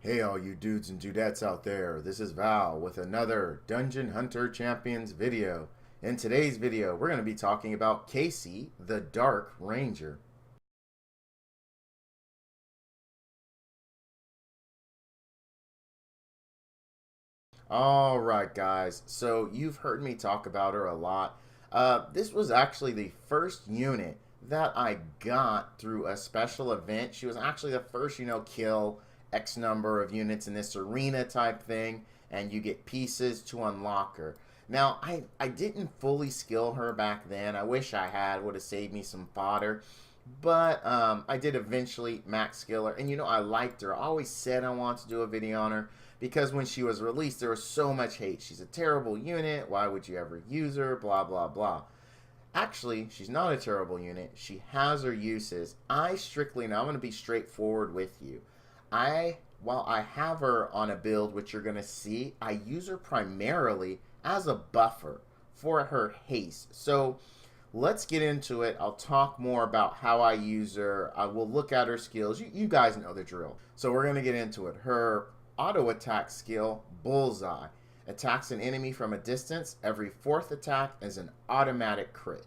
Hey all you dudes and dudettes out there, this is Val with another Dungeon Hunter Champions video. In today's video, we're going to be talking about Kacey, the Dark Ranger. Alright guys, so you've heard me talk about her a lot. This was actually the first unit that I got through a special event. She was actually the first, kill X number of units in this arena type thing, and you get pieces to unlock her. Now, I didn't fully skill her back then. I wish I had, would have saved me some fodder. But I did eventually max skill her, and I liked her. I always said I wanted to do a video on her because when she was released, there was so much hate. She's a terrible unit. Why would you ever use her? Blah, blah, blah. Actually, she's not a terrible unit. She has her uses. Now I'm going to be straightforward with you. While I have her on a build, which you're going to see, I use her primarily as a buffer for her haste. So let's get into it. I'll talk more about how I use her. I will look at her skills. You guys know the drill. So we're going to get into it. Her auto attack skill, Bullseye. Attacks an enemy from a distance. Every fourth attack is an automatic crit.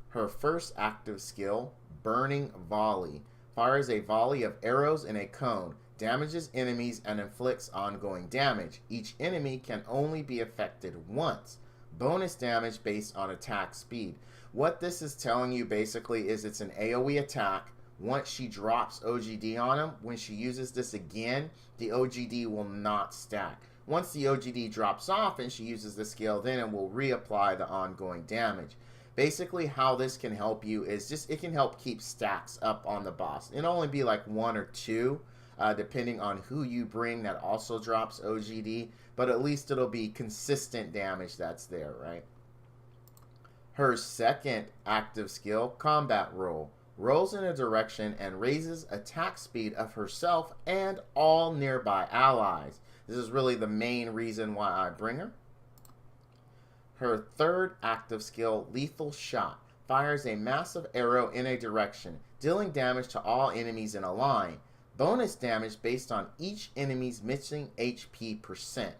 Her first active skill, Burning Volley. Fires a volley of arrows in a cone. Damages enemies and inflicts ongoing damage. Each enemy can only be affected once. Bonus damage based on attack speed. What this is telling you basically is it's an AoE attack. Once she drops OGD on him, when she uses this again, the OGD will not stack. Once the OGD drops off and she uses the skill, then it will reapply the ongoing damage. Basically, how this can help you is it can help keep stacks up on the boss. It'll only be like one or two, depending on who you bring that also drops OGD, but at least it'll be consistent damage that's there, right? Her second active skill, Combat Roll. Rolls in a direction and raises attack speed of herself and all nearby allies. This is really the main reason why I bring her. Her third active skill, Lethal Shot, fires a massive arrow in a direction, dealing damage to all enemies in a line. Bonus damage based on each enemy's missing HP percent.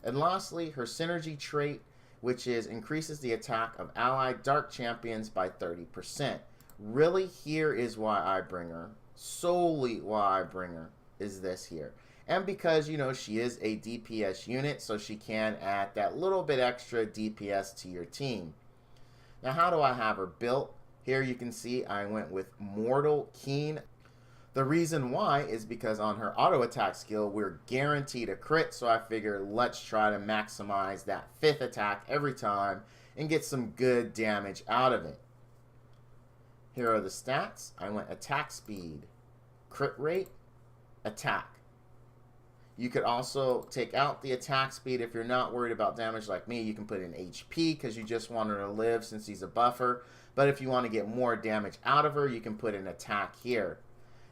And lastly, her synergy trait, which increases the attack of allied dark champions by 30%. Really, here is why I bring her. Solely why I bring her is this here. And because, she is a DPS unit, so she can add that little bit extra DPS to your team. Now, how do I have her built? Here you can see I went with Mortal Keen. The reason why is because on her auto attack skill, we're guaranteed a crit, so I figure let's try to maximize that fifth attack every time and get some good damage out of it. Here are the stats. I went attack speed, crit rate, attack. You could also take out the attack speed if you're not worried about damage like me. You can put in HP because you just want her to live since he's a buffer. But if you want to get more damage out of her, you can put an attack here.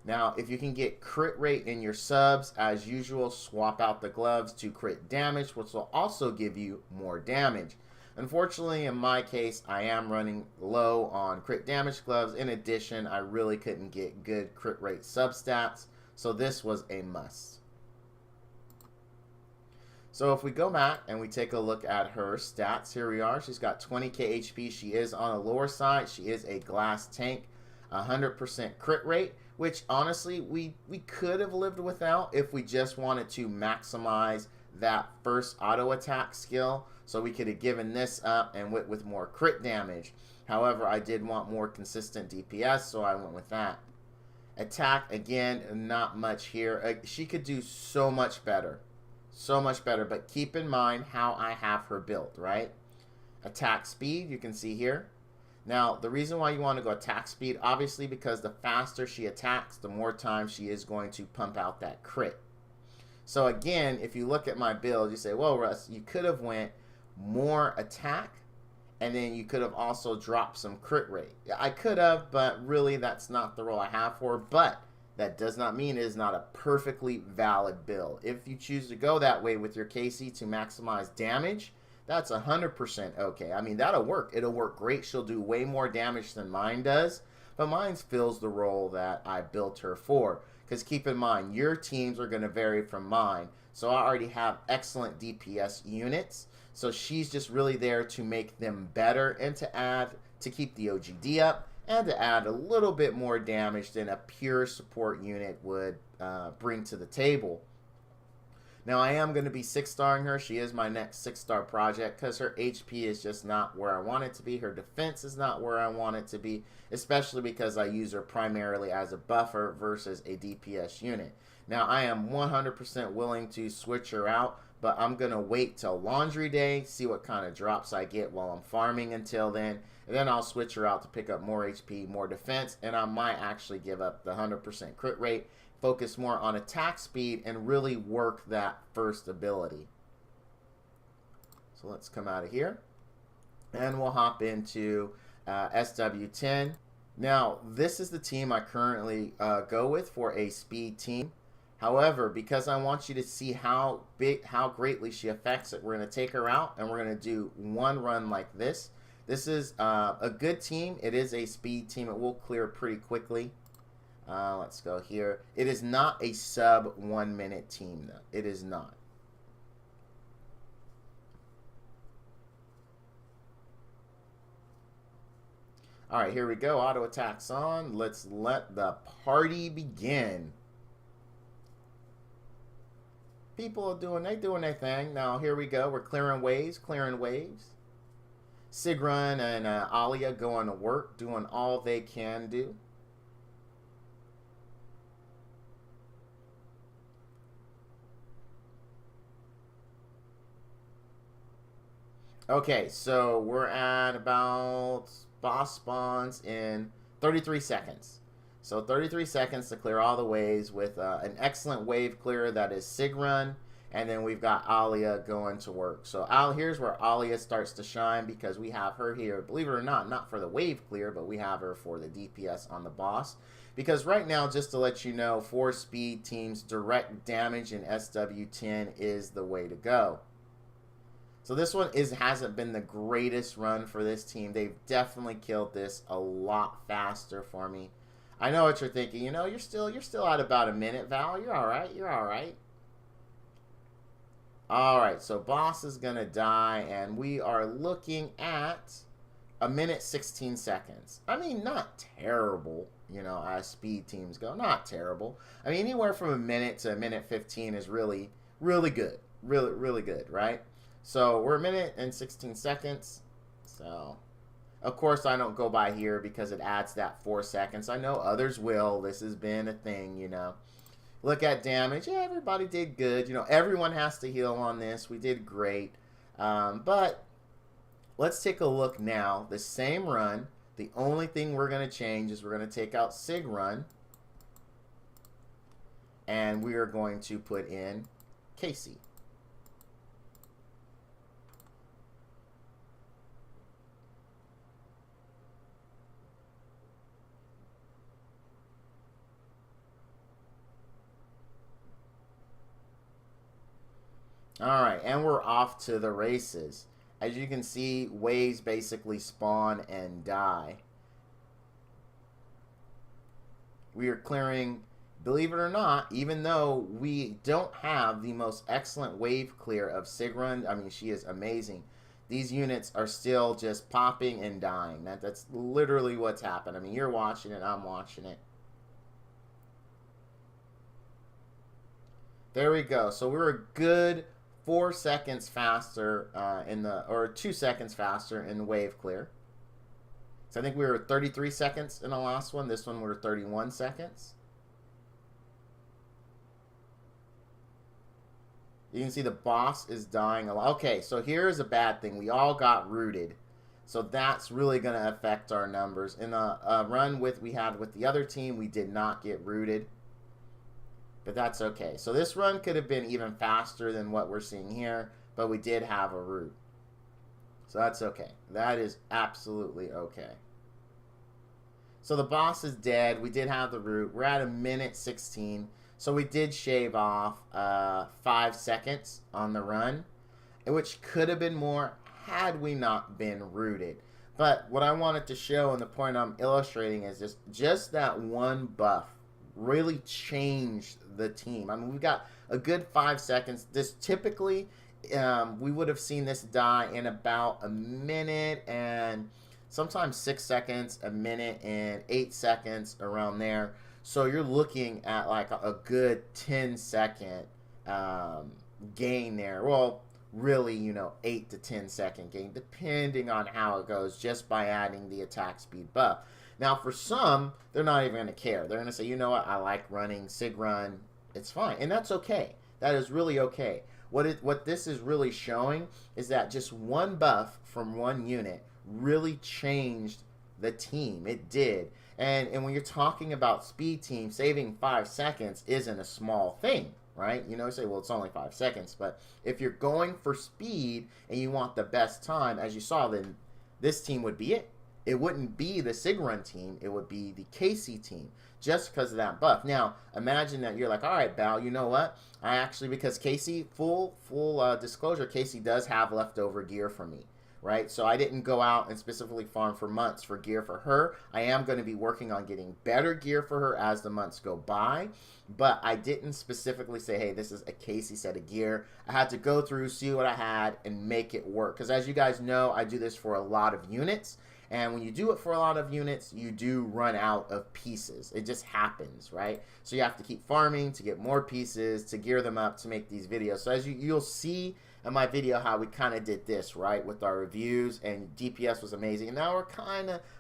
Now, if you can get crit rate in your subs, as usual, swap out the gloves to crit damage, which will also give you more damage. Unfortunately, in my case, I am running low on crit damage gloves. In addition, I really couldn't get good crit rate substats, so this was a must. So if we go back and we take a look at her stats, here we are. She's got 20k HP. She is on the lower side. She is a glass tank, 100% crit rate, which honestly we could have lived without if we just wanted to maximize that first auto attack skill. So we could have given this up and went with more crit damage. However, I did want more consistent DPS, so I went with that. Attack, again, not much here. She could do so much better. So much better, but keep in mind how I have her built, right? Attack speed, you can see here. Now, the reason why you want to go attack speed, obviously because the faster she attacks, the more time she is going to pump out that crit. So again, if you look at my build, you say, well, Russ, you could have went more attack, and then you could have also dropped some crit rate. I could have, but really that's not the role I have for her. But that does not mean it is not a perfectly valid build. If you choose to go that way with your Kacey to maximize damage, that's 100% okay. I mean, that'll work. It'll work great. She'll do way more damage than mine does, but mine fills the role that I built her for. Because keep in mind, your teams are going to vary from mine. So I already have excellent DPS units. So she's just really there to make them better and to keep the OGD up and to add a little bit more damage than a pure support unit would bring to the table. Now, I am going to be 6-starring her. She is my next 6-star project because her HP is just not where I want it to be. Her defense is not where I want it to be, especially because I use her primarily as a buffer versus a DPS unit. Now, I am 100% willing to switch her out, but I'm going to wait till Laundry Day, see what kind of drops I get while I'm farming until then, and then I'll switch her out to pick up more HP, more defense, and I might actually give up the 100% crit rate, focus more on attack speed, and really work that first ability. So let's come out of here, and we'll hop into SW10. Now, this is the team I currently go with for a speed team. However, because I want you to see how greatly she affects it, we're going to take her out, and we're going to do one run like this. This is a good team. It is a speed team. It will clear pretty quickly. Let's go here. It is not a sub 1 minute team, though. It is not. All right, here we go. Auto attacks on. Let's let the party begin. People are doing their thing. Now, here we go. We're clearing waves, Sigrun and Alia going to work, doing all they can do. Okay, so we're at about boss spawns in 33 seconds. So 33 seconds to clear all the waves with an excellent wave clear that is Sigrun. And then we've got Alia going to work. So here's where Alia starts to shine because we have her here. Believe it or not for the wave clear, but we have her for the DPS on the boss. Because right now, just to let you know, for speed teams, direct damage in SW10 is the way to go. So this one hasn't been the greatest run for this team. They've definitely killed this a lot faster for me. I know what you're thinking. You know, you're still at about a minute, Val. You're all right. You're all right. All right. So boss is gonna die, and we are looking at a minute 16 seconds. I mean, not terrible. You know, as speed teams go, not terrible. I mean, anywhere from a minute to a minute 15 is really, really good. Really, really good, right? So we're a minute and 16 seconds. So. Of course, I don't go by here because it adds that 4 seconds. I know others will. This has been a thing, you know. Look at damage. Yeah, everybody did good. You know, everyone has to heal on this. We did great. But let's take a look now. The same run. The only thing we're going to change is we're going to take out Sigrun. And we are going to put in Kacey. All right, and we're off to the races. As you can see, waves basically spawn and die. We are clearing, believe it or not, even though we don't have the most excellent wave clear of Sigrun, I mean, she is amazing. These units are still just popping and dying. That's literally what's happened. I mean, you're watching it, I'm watching it. There we go. So we're a good 4 seconds faster or 2 seconds faster in the wave clear. So I think we were 33 seconds in the last one. This one we were 31 seconds. You can see the boss is dying a lot. Okay, so here's a bad thing. We all got rooted. So that's really going to affect our numbers. In a run we had with the other team, we did not get rooted. But that's okay. So this run could have been even faster than what we're seeing here, but we did have a root. So that's okay. That is absolutely okay. So the boss is dead. We did have the root. We're at a minute 16. So we did shave off 5 seconds on the run, which could have been more had we not been rooted. But what I wanted to show and the point I'm illustrating is just that one buff really changed the team. I mean, we've got a good 5 seconds. This typically, we would have seen this die in about a minute and sometimes 6 seconds, a minute and 8 seconds, around there. So you're looking at like a good 10-second gain there. Well, really, 8 to 10-second gain, depending on how it goes, just by adding the attack speed buff. Now, for some, they're not even going to care. They're going to say, you know what, I like running Sig Run. It's fine. And that's okay. That is really okay. What this is really showing is that just one buff from one unit really changed the team. It did. And when you're talking about speed team, saving 5 seconds isn't a small thing, right? You say, well, it's only 5 seconds. But if you're going for speed and you want the best time, as you saw, then this team would be it. It wouldn't be the Sig Run team. It would be the Kacey team, just because of that buff. Now, imagine that you're like, all right, Bal, you know what? I actually, because Kacey, full disclosure, Kacey does have leftover gear for me, right? So I didn't go out and specifically farm for months for gear for her. I am going to be working on getting better gear for her as the months go by, but I didn't specifically say, hey, this is a Kacey set of gear. I had to go through, see what I had, and make it work. Because as you guys know, I do this for a lot of units. And when you do it for a lot of units, you do run out of pieces. It just happens, right? So you have to keep farming to get more pieces, to gear them up, to make these videos. So as you'll see in my video how we kind of did this, right, with our reviews, and DPS was amazing. And now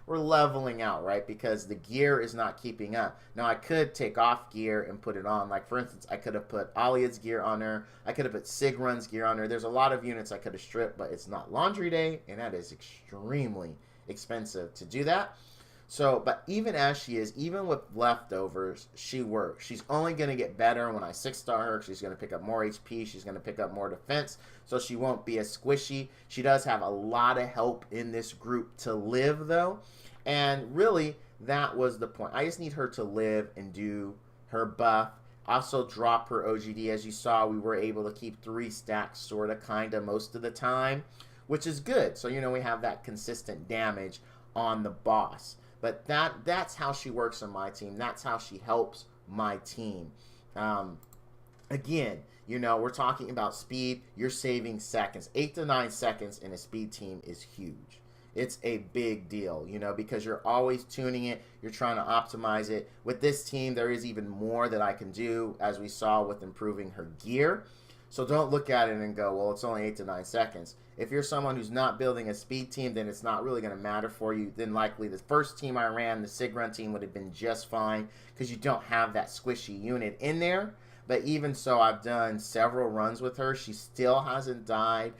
we're leveling out, right, because the gear is not keeping up. Now I could take off gear and put it on. Like, for instance, I could have put Alia's gear on her. I could have put Sig Run's gear on her. There's a lot of units I could have stripped, but it's not laundry day, and that is extremely expensive to do that. So, but even as she is, even with leftovers, she works. She's only going to get better when I 6-star her. She's going to pick up more HP. She's going to pick up more defense, so she won't be as squishy. She does have a lot of help in this group to live, though. And really, that was the point. I just need her to live and do her buff. Also drop her OGD. As you saw, we were able to keep 3 stacks, sort of, kind of, most of the time, which is good. So, we have that consistent damage on the boss. But that's how she works on my team. That's how she helps my team. Again, we're talking about speed. You're saving seconds. 8 to 9 seconds in a speed team is huge. It's a big deal, because you're always tuning it. You're trying to optimize it. With this team, there is even more that I can do, as we saw with improving her gear. So don't look at it and go, well, it's only 8 to 9 seconds. If you're someone who's not building a speed team, then it's not really going to matter for you. Then likely the first team I ran, the Sig Run team, would have been just fine because you don't have that squishy unit in there. But even so, I've done several runs with her. She still hasn't died.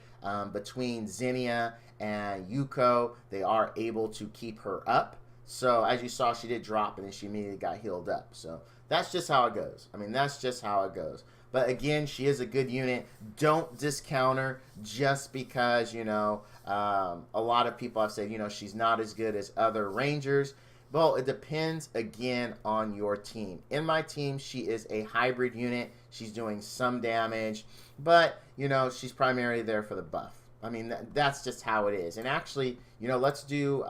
Between Zinnia and Yuko, they are able to keep her up. So as you saw, she did drop and then she immediately got healed up. So that's just how it goes. I mean, that's just how it goes. But again, she is a good unit. Don't discount her just because, a lot of people have said, she's not as good as other Rangers. Well, it depends, again, on your team. In my team, she is a hybrid unit. She's doing some damage. But, she's primarily there for the buff. I mean, that's just how it is. And actually, let's do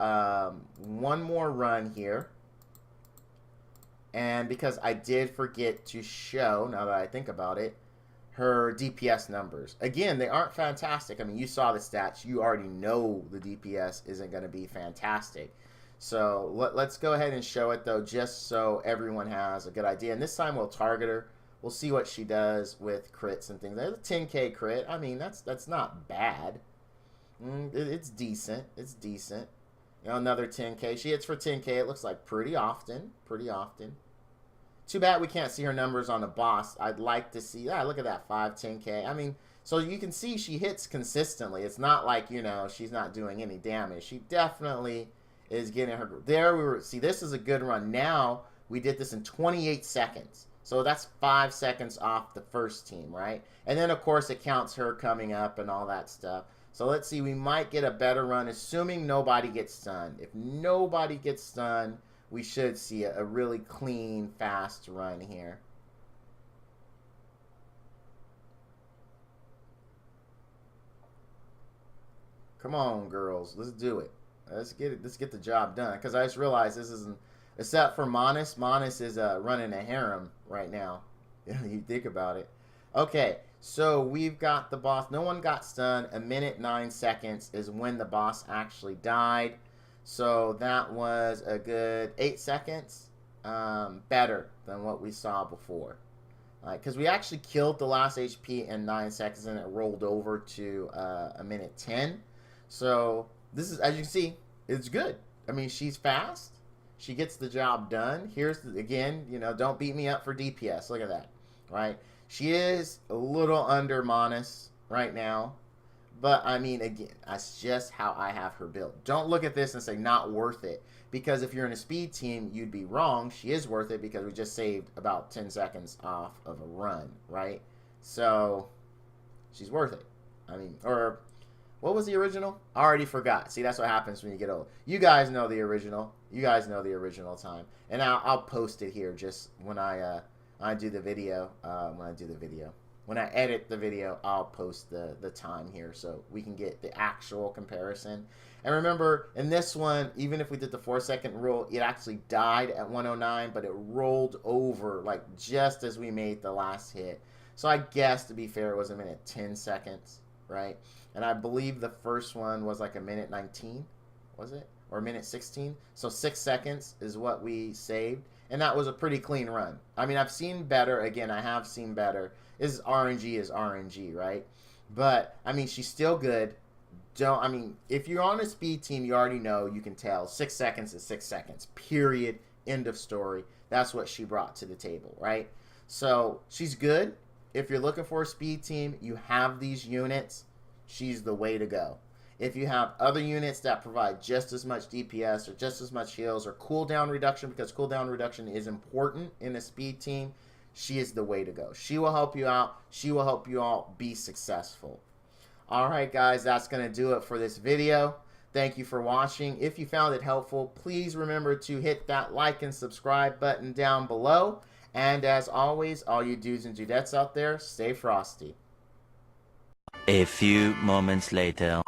one more run here. And because I did forget to show, now that I think about it, her DPS numbers. Again, they aren't fantastic. I mean, you saw the stats. You already know the DPS isn't going to be fantastic. So let's go ahead and show it, though, just so everyone has a good idea. And this time we'll target her. We'll see what she does with crits and things. There's a 10K crit. I mean, that's not bad. It's decent. It's decent. Another 10K. She hits for 10K. It looks like pretty often. Pretty often. Too bad we can't see her numbers on the boss. I'd like to see. Look at that. 5, 10K. I mean, so you can see she hits consistently. It's not like, she's not doing any damage. She definitely is getting her. There we were. See, this is a good run. Now, we did this in 28 seconds. So that's 5 seconds off the first team, right? And then, of course, it counts her coming up and all that stuff. So let's see, we might get a better run, assuming nobody gets stunned. If nobody gets stunned, we should see a really clean, fast run here. Come on, girls. Let's do it. Let's get the job done. Because I just realized this isn't Except for Monis. Monis is running a harem right now. You think about it. Okay, so we've got the boss. No one got stunned. 1 minute 9 seconds is when the boss actually died. So that was a good 8 seconds better than what we saw before. Because we actually killed the last HP in 9 seconds and it rolled over to 1 minute 10. So this is, as you can see, it's good. I mean, she's fast. She gets the job done. Here's, again, you know, don't beat me up for DPS. Look at that, right? She is a little under Monis right now. But, I mean, again, that's just how I have her built. Don't look at this and say, not worth it. Because if you're in a speed team, you'd be wrong. She is worth it because we just saved about 10 seconds off of a run, right? So, she's worth it. I mean, or, what was the original? I already forgot. See, that's what happens when you get old. You guys know the original. You guys know the original time. And I'll post it here just when I do the video. When I edit the video, I'll post the time here so we can get the actual comparison. And remember, in this one, even if we did the 4-second rule, it actually died at 109, but it rolled over like just as we made the last hit. So I guess, to be fair, it was 1 minute 10 seconds, right? And I believe the first one was like 1 minute 19, was it? Or 1 minute 16? So 6 seconds is what we saved. And that was a pretty clean run. I mean, I've seen better. Again, I have seen better. Is RNG, right? But, I mean, she's still good. I mean, if you're on a speed team, you already know, you can tell 6 seconds is 6 seconds. Period. End of story. That's what she brought to the table, right? So, she's good. If you're looking for a speed team, you have these units. She's the way to go. If you have other units that provide just as much DPS or just as much heals or cooldown reduction, because cooldown reduction is important in a speed team, she is the way to go. She will help you out. She will help you all be successful. Alright guys, that's going to do it for this video. Thank you for watching. If you found it helpful, please remember to hit that like and subscribe button down below. And as always, all you dudes and dudettes out there, stay frosty. A few moments later.